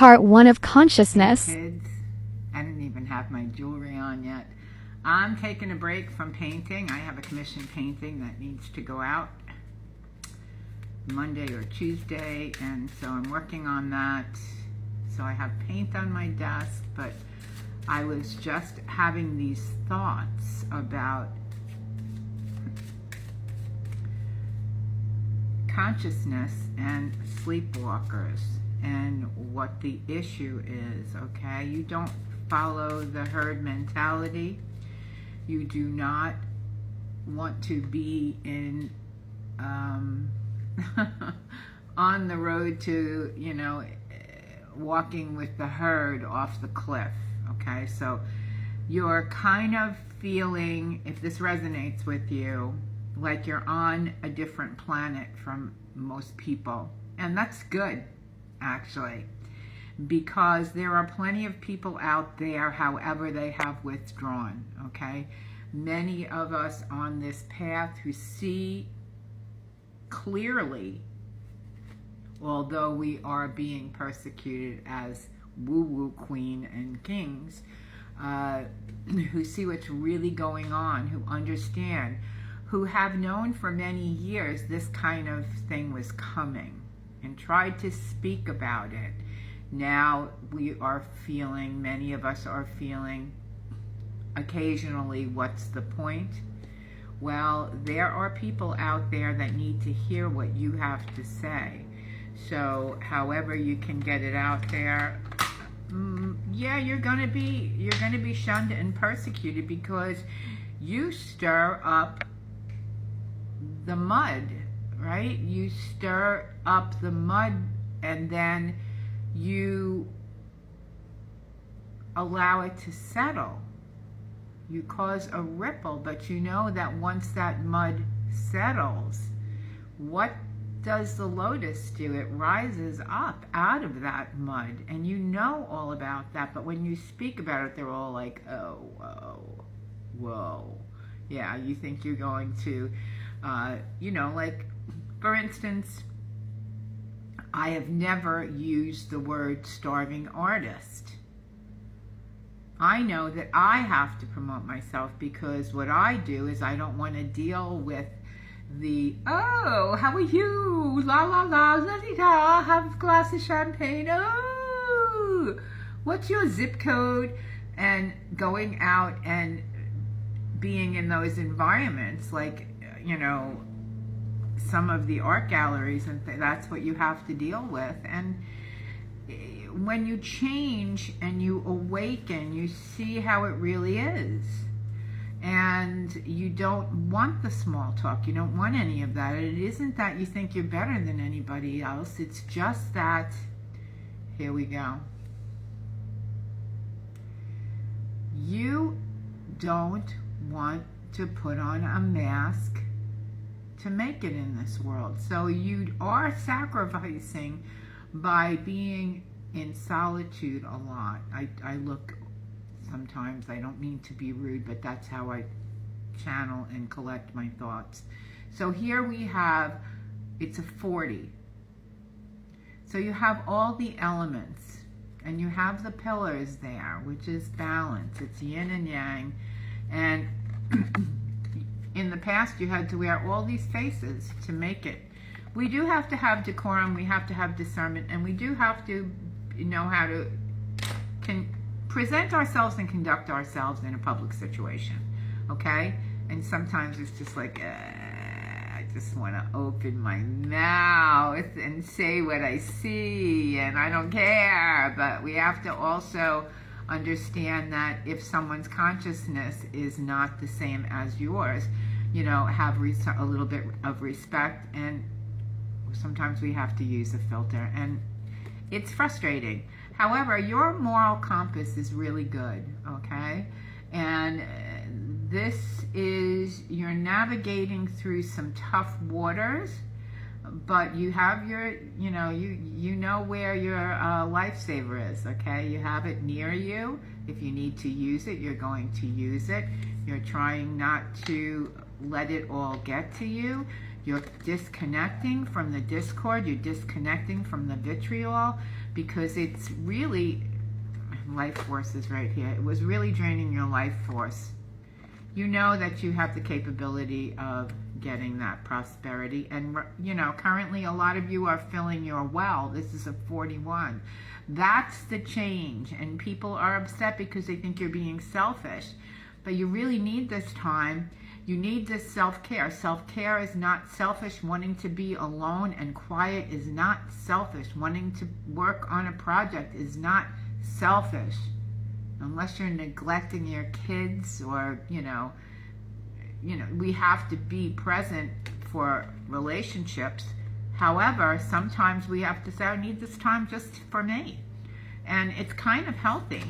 Part 1 of Consciousness. Kids, I didn't even have my jewelry on yet. I'm taking a break from painting. I have a commissioned painting that needs to go out Monday or Tuesday, and so I'm working on that. So I have paint on my desk, but I was just having these thoughts about consciousness and sleepwalkers and what the issue is, okay? You don't follow the herd mentality. You do not want to be in on the road to, walking with the herd off the cliff, okay? So you're kind of feeling, if this resonates with you, like you're on a different planet from most people. And that's good, actually, because there are plenty of people out there, however they have withdrawn, okay? Many of us on this path who see clearly, although we are being persecuted as woo-woo queen and kings, who see what's really going on, who understand, who have known for many years this kind of thing was coming and tried to speak about it. Now we are feeling, many of us are feeling occasionally, what's the point? Well, there are people out there that need to hear what you have to say. So however you can get it out there, yeah, you're gonna be shunned and persecuted because you stir up the mud, right? You stir up the mud and then you allow it to settle. You cause a ripple, but you know that once that mud settles, what does the lotus do? It rises up out of that mud, and you know all about that, but when you speak about it, they're all like, oh, whoa, whoa. Yeah, you think you're going to, like, for instance, I have never used the word starving artist. I know that I have to promote myself because what I do is I don't want to deal with the, oh, how are you? La la la, la-di-da, have a glass of champagne. Oh, what's your zip code? And going out and being in those environments, like, some of the art galleries, and that's what you have to deal with. And when you change and you awaken, you see how it really is. And you don't want the small talk. You don't want any of that. It isn't that you think you're better than anybody else. It's just that, here we go. You don't want to put on a mask to make it in this world. So you are sacrificing by being in solitude a lot. I look sometimes, I don't mean to be rude, but that's how I channel and collect my thoughts. So here we have, it's a 40. So you have all the elements, and you have the pillars there, which is balance. It's yin and yang. And in the past, you had to wear all these faces to make it. We do have to have decorum, we have to have discernment, and we do have to know how to present ourselves and conduct ourselves in a public situation, okay? And sometimes it's just like, I just want to open my mouth and say what I see, and I don't care. But we have to also understand that if someone's consciousness is not the same as yours, have a little bit of respect, and sometimes we have to use a filter, and it's frustrating. However, your moral compass is really good, okay? And this is, you're navigating through some tough waters, but you have your, you know where your lifesaver is, okay? You have it near you. If you need to use it, you're going to use it. You're trying not to let it all get to you. You're disconnecting from the discord. You're disconnecting from the vitriol, because it's really, life force is right here. It was really draining your life force. You know that you have the capability of getting that prosperity. And, you know, currently a lot of you are filling your well. This is a 41. That's the change. And people are upset because they think you're being selfish. But you really need this time. You need this self-care. Self-care is not selfish. Wanting to be alone and quiet is not selfish. Wanting to work on a project is not selfish. Unless you're neglecting your kids, or, you know, we have to be present for relationships. However, sometimes we have to say, I need this time just for me. And it's kind of healthy.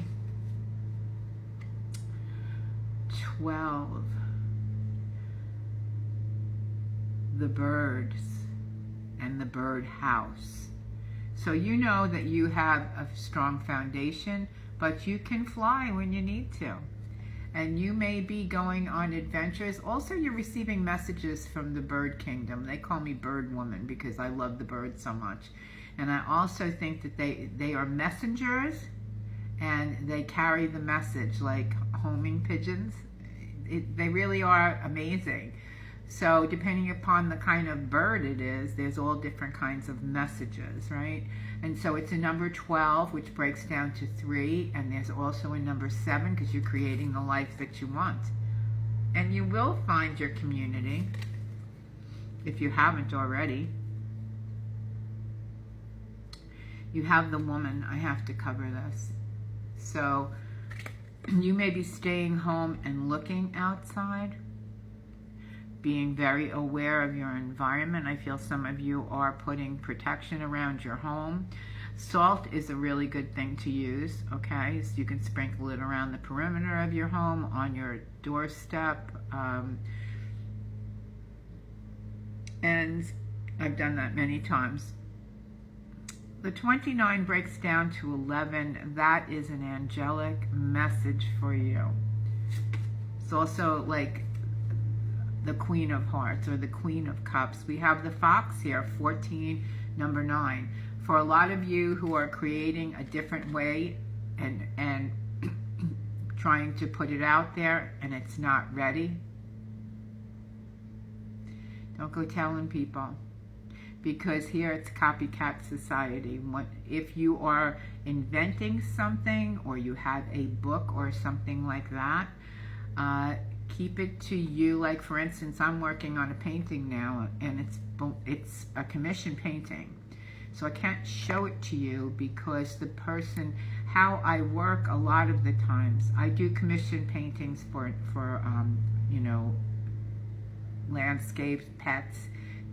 12. The birds and the bird house. So you know that you have a strong foundation, but you can fly when you need to. And you may be going on adventures. Also, you're receiving messages from the bird kingdom. They call me bird woman because I love the birds so much. And I also think that they are messengers, and they carry the message like homing pigeons. They really are amazing. So depending upon the kind of bird it is, there's all different kinds of messages, right? And so it's a number 12, which breaks down to 3, and there's also a number 7 because you're creating the life that you want. And you will find your community if you haven't already. You have the woman. I have to cover this. So you may be staying home and looking outside, being very aware of your environment. I feel some of you are putting protection around your home. Salt is a really good thing to use, okay? So you can sprinkle it around the perimeter of your home, on your doorstep. And I've done that many times. The 29 breaks down to 11. That is an angelic message for you. It's also like the Queen of Hearts or the Queen of Cups. We have the fox here, 14, number 9. For a lot of you who are creating a different way and trying to put it out there and it's not ready, don't go telling people, because here it's copycat society. If you are inventing something, or you have a book or something like that, keep it to you. Like, for instance, I'm working on a painting now, and it's a commission painting. So I can't show it to you because the person, how I work a lot of the times, I do commission paintings for you know, landscapes, pets,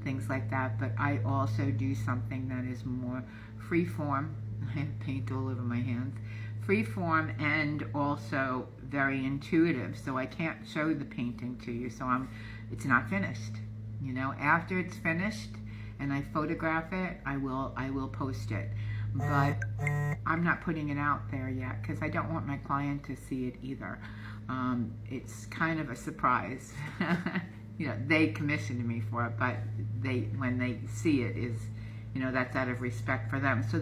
things like that. But I also do something that is more free form. I have paint all over my hands. Free form and also very intuitive. So I can't show the painting to you. So it's not finished. You know, after it's finished and I photograph it, I will post it. But I'm not putting it out there yet because I don't want my client to see it either. It's kind of a surprise. You know, they commissioned me for it, but when they see it, is, you know, that's out of respect for them. So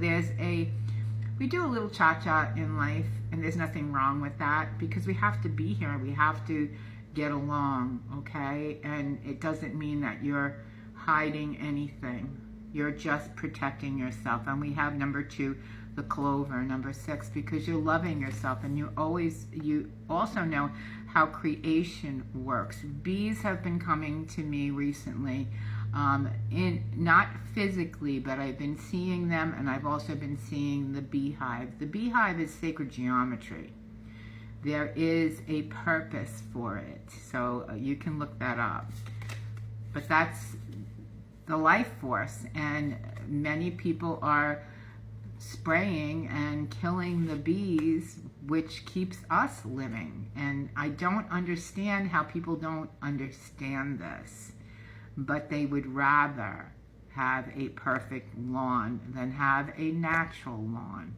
we do a little cha-cha in life, and there's nothing wrong with that because we have to be here. We have to get along, okay? And it doesn't mean that you're hiding anything. You're just protecting yourself. And we have number 2, the clover, number 6, because you're loving yourself, and you also know how creation works. Bees have been coming to me recently, not physically, but I've been seeing them, and I've also been seeing the beehive. The beehive is sacred geometry. There is a purpose for it, so you can look that up. But that's the life force, and many people are spraying and killing the bees, which keeps us living. And I don't understand how people don't understand this, but they would rather have a perfect lawn than have a natural lawn.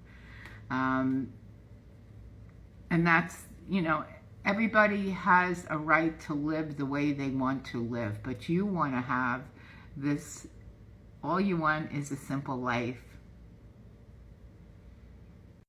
And that's, you know, everybody has a right to live the way they want to live, but you want to have this, all you want is a simple life